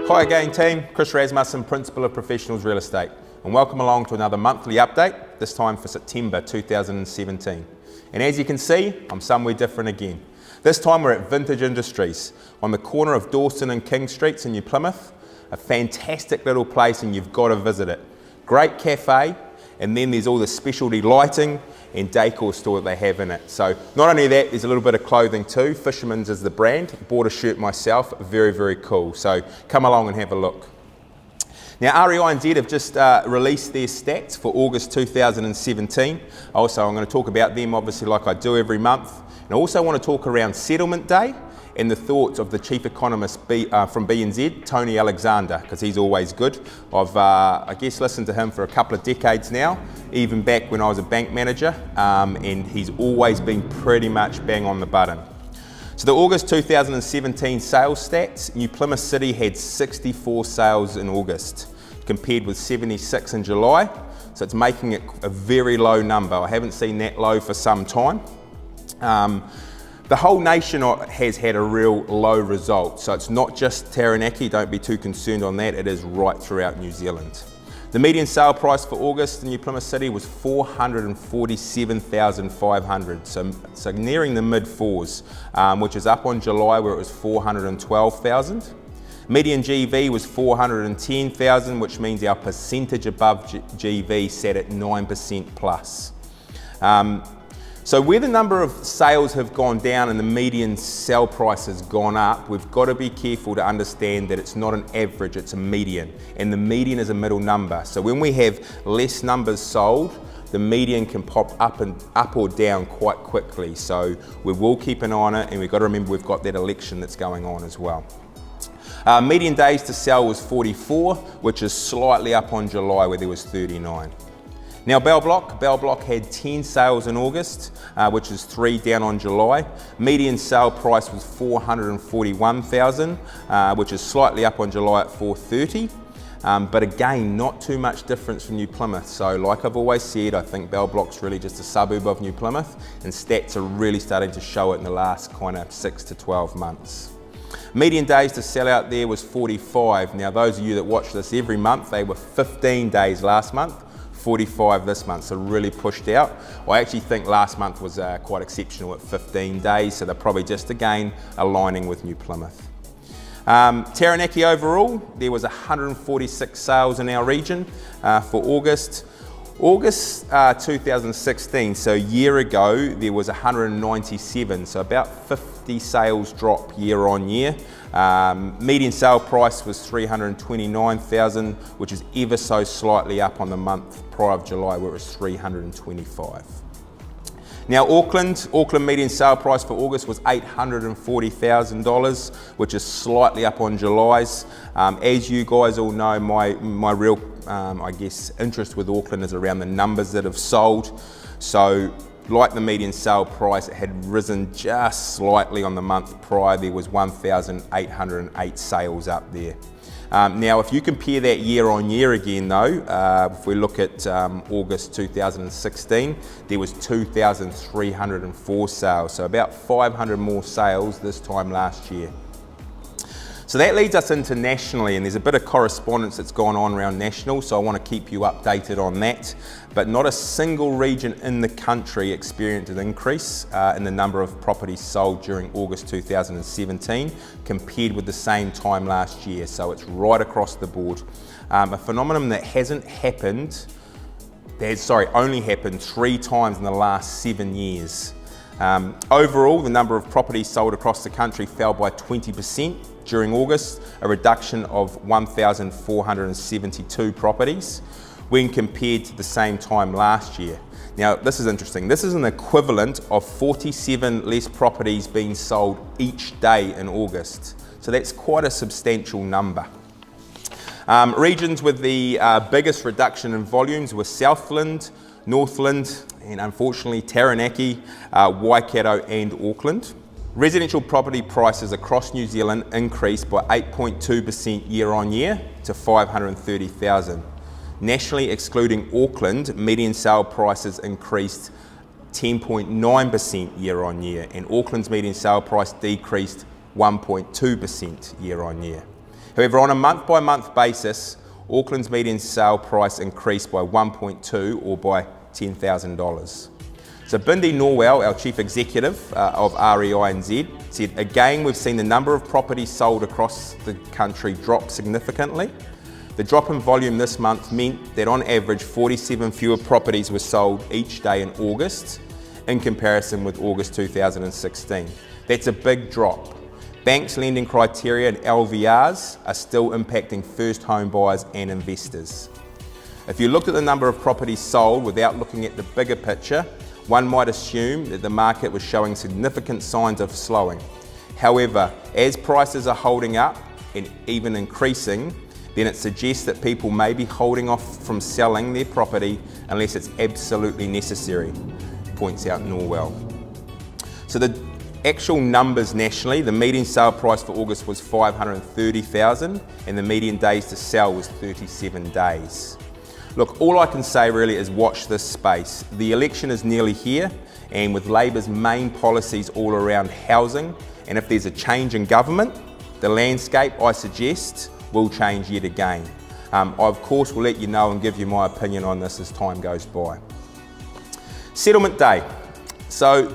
Hi again team, Kris Rasmussen, Principal of Professionals Real Estate, and welcome along to another monthly update, this time for September 2017. And as you can see, I'm somewhere different again. This time we're at Vintage Industries, on the corner of Dawson and King Streets in New Plymouth. A fantastic little place and you've got to visit it. Great cafe, and then there's all the specialty lighting and decor store that they have in it. So not only that, there's a little bit of clothing too. Fisherman's is the brand. Bought a shirt myself, very, very cool. So come along and have a look. Now REI and Z have just released their stats for August 2017. Also, I'm going to talk about them obviously like I do every month. And I also want to talk around settlement day and the thoughts of the chief economist from B&Z, Tony Alexandra, because he's always good. I've, I guess, listened to him for a couple of decades now, even back when I was a bank manager, and he's always been pretty much bang on the button. So the August 2017 sales stats, New Plymouth City had 64 sales in August, compared with 76 in July, so it's making it a very low number. I haven't seen that low for some time. The whole nation has had a real low result, so it's not just Taranaki, don't be too concerned on that, it is right throughout New Zealand. The median sale price for August in New Plymouth City was $447,500, so nearing the mid-fours, which is up on July where it was $412,000. Median GV was $410,000, which means our percentage above GV sat at 9% plus. So where the number of sales have gone down and the median sell price has gone up, we've got to be careful to understand that it's not an average, it's a median. And the median is a middle number. So when we have less numbers sold, the median can pop up or down quite quickly. So we will keep an eye on it, and we've got to remember we've got that election that's going on as well. Median days to sell was 44, which is slightly up on July where there was 39. Now Bell Block had 10 sales in August, which is 3 down on July. Median sale price was $441,000, which is slightly up on July at $430,000. But again, not too much difference from New Plymouth. So like I've always said, I think Bell Block's really just a suburb of New Plymouth, and stats are really starting to show it in the last kind of 6 to 12 months. Median days to sell out there was 45. Now those of you that watch this every month, they were 15 days last month. 45 this month, so really pushed out. I actually think last month was quite exceptional at 15 days, so they're probably just again aligning with New Plymouth. Taranaki overall, there was 146 sales in our region for August. August 2016, so a year ago, there was 197, so about 50 sales drop year on year. Median sale price was $329,000, which is ever so slightly up on the month prior of July where it was $325,000. Now Auckland median sale price for August was $840,000, which is slightly up on July's. As you guys all know, my real I guess interest with Auckland is around the numbers that have sold. So like the median sale price, it had risen just slightly on the month prior. There was 1,808 sales up there. Now, if you compare that year on year again though, if we look at August 2016, there was 2,304 sales, so about 500 more sales this time last year. So that leads us internationally, and there's a bit of correspondence that's gone on around national, so I want to keep you updated on that. But not a single region in the country experienced an increase in the number of properties sold during August 2017 compared with the same time last year, so it's right across the board. A phenomenon that hasn't happened, only happened 3 times in the last 7 years. Overall, the number of properties sold across the country fell by 20% during August, a reduction of 1,472 properties when compared to the same time last year. Now, this is interesting. This is an equivalent of 47 less properties being sold each day in August. So that's quite a substantial number. Regions with the biggest reduction in volumes were Southland, Northland, and unfortunately Taranaki, Waikato and Auckland. Residential property prices across New Zealand increased by 8.2% year on year to $530,000. Nationally, excluding Auckland, median sale prices increased 10.9% year on year, and Auckland's median sale price decreased 1.2% year on year. However, on a month-by-month basis, Auckland's median sale price increased by 1.2 or by $10,000. So Bindi Norwell, our Chief Executive of REINZ, said, again, we've seen the number of properties sold across the country drop significantly. The drop in volume this month meant that on average 47 fewer properties were sold each day in August in comparison with August 2016. That's a big drop. Banks' lending criteria and LVRs are still impacting first home buyers and investors. If you looked at the number of properties sold without looking at the bigger picture, one might assume that the market was showing significant signs of slowing. However, as prices are holding up and even increasing, then it suggests that people may be holding off from selling their property unless it's absolutely necessary, points out Norwell. So the actual numbers nationally, the median sale price for August was $530,000 and the median days to sell was 37 days. Look, all I can say really is watch this space. The election is nearly here, and with Labor's main policies all around housing, and if there's a change in government, the landscape, I suggest, will change yet again. I of course will let you know and give you my opinion on this as time goes by. Settlement day. So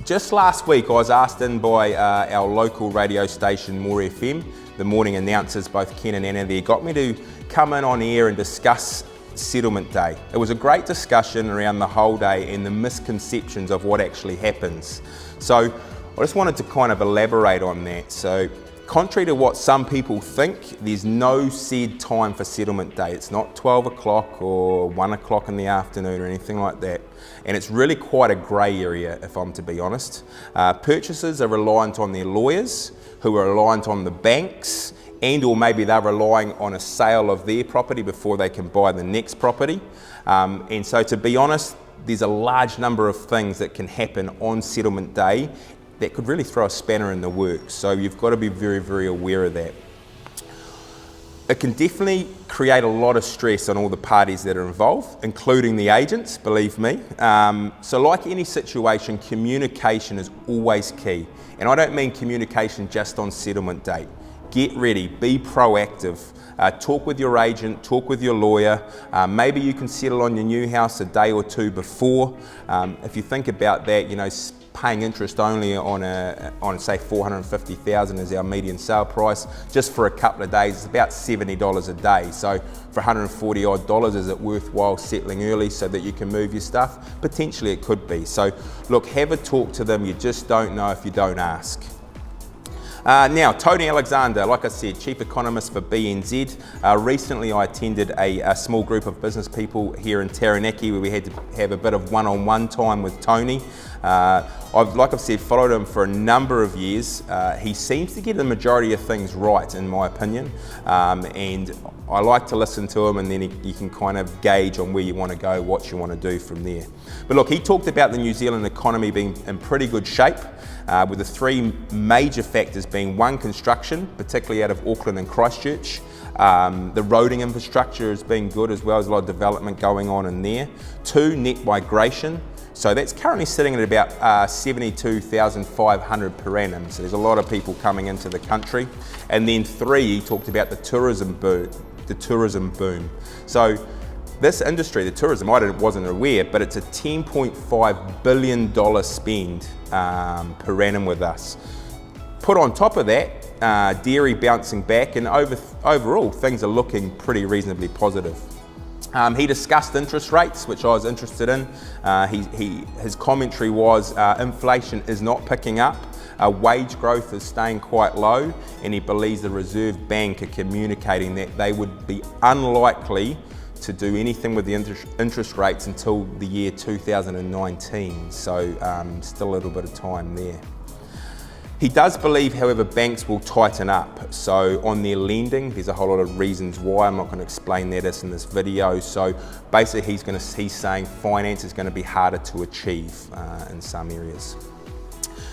just last week I was asked in by our local radio station More FM, the morning announcers, both Ken and Anna there, got me to come in on air and discuss Settlement Day. It was a great discussion around the whole day and the misconceptions of what actually happens. So I just wanted to kind of elaborate on that. So contrary to what some people think, there's no said time for Settlement Day. It's not 12 o'clock or 1 o'clock in the afternoon or anything like that. And it's really quite a grey area, if I'm to be honest. Purchasers are reliant on their lawyers, who are reliant on the banks, and or maybe they're relying on a sale of their property before they can buy the next property. And so to be honest, there's a large number of things that can happen on Settlement Day that could really throw a spanner in the works. So you've got to be very, very aware of that. It can definitely create a lot of stress on all the parties that are involved, including the agents, believe me. So like any situation, communication is always key. And I don't mean communication just on settlement date. Get ready, be proactive. Talk with your agent, talk with your lawyer. Maybe you can settle on your new house a day or two before. If you think about that, you know, paying interest only on say $450,000 is our median sale price, just for a couple of days, it's about $70 a day. So for $140 odd, is it worthwhile settling early so that you can move your stuff? Potentially it could be. So look, have a talk to them. You just don't know if you don't ask. Now, Tony Alexandra, like I said, Chief Economist for BNZ. Recently I attended a small group of business people here in Taranaki where we had to have a bit of one-on-one time with Tony. Like I've said, followed him for a number of years. He seems to get the majority of things right, in my opinion, and I like to listen to him, and then you can kind of gauge on where you want to go, what you want to do from there. But look, he talked about the New Zealand economy being in pretty good shape, with the three major factors being: one, construction, particularly out of Auckland and Christchurch. The roading infrastructure has been good, as well as a lot of development going on in there. Two, net migration. So that's currently sitting at about 72,500 per annum. So there's a lot of people coming into the country. And then three, he talked about the tourism boom. So this industry, the tourism, I wasn't aware, but it's a $10.5 billion spend per annum with us. Put on top of that, dairy bouncing back, and overall things are looking pretty reasonably positive. He discussed interest rates, which I was interested in. His commentary was inflation is not picking up, wage growth is staying quite low, and he believes the Reserve Bank are communicating that they would be unlikely to do anything with the interest rates until the year 2019, so still a little bit of time there. He does believe, however, banks will tighten up. So on their lending, there's a whole lot of reasons why. I'm not going to explain that in this video. So basically, he's saying finance is going to be harder to achieve in some areas.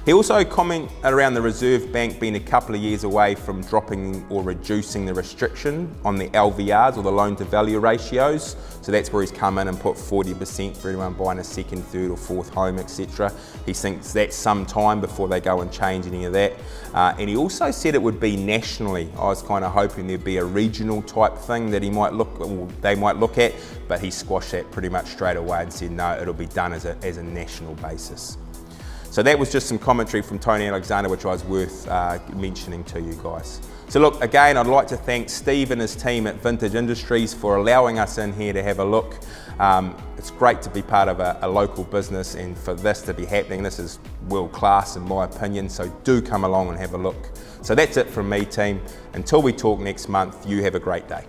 He also commented around the Reserve Bank being a couple of years away from dropping or reducing the restriction on the LVRs, or the loan to value ratios. So that's where he's come in and put 40% for anyone buying a second, third or fourth home, etc. He thinks that's some time before they go and change any of that. And he also said it would be nationally. I was kind of hoping there'd be a regional type thing that they might look at, but he squashed that pretty much straight away and said no, it'll be done as a national basis. So that was just some commentary from Tony Alexandra, which was worth mentioning to you guys. So look, again, I'd like to thank Steve and his team at Vintage Industries for allowing us in here to have a look. It's great to be part of a local business and for this to be happening. This is world class in my opinion, so do come along and have a look. So that's it from me, team. Until we talk next month, you have a great day.